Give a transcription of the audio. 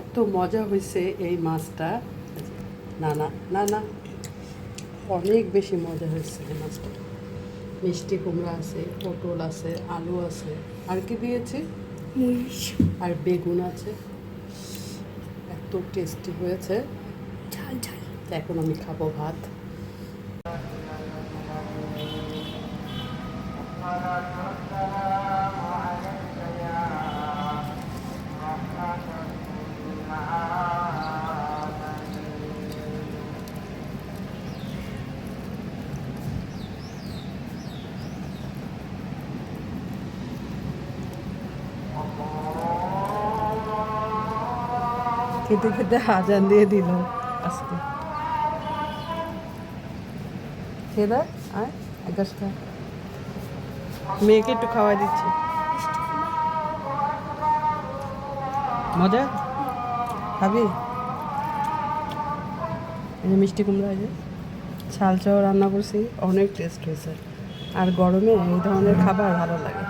এত মজা হয়েছে এই মাছটা। না না না না, অনেক বেশি মজা হয়েছে এই মাছটা। মিষ্টি কুমড়া আছে, পটল আছে, আলু আছে, আর কি দিয়েছি, আর বেগুন আছে। এত টেস্টি হয়েছে, ঝাল ঝাল। এখন আমি খাবো ভাত। খেতে খেতে আজান দিয়ে দিল আজকে। খেয়ে দেয়, আয় এক গাছ খা। মেয়েকে একটু খাওয়াই দিচ্ছি। মজা খাবি? এই যে মিষ্টি কুমড়া, এই যে ছাল চাও রান্না করছি, অনেক টেস্ট হয়েছে। আর গরমে এই ধরনের খাবার ভালো লাগে।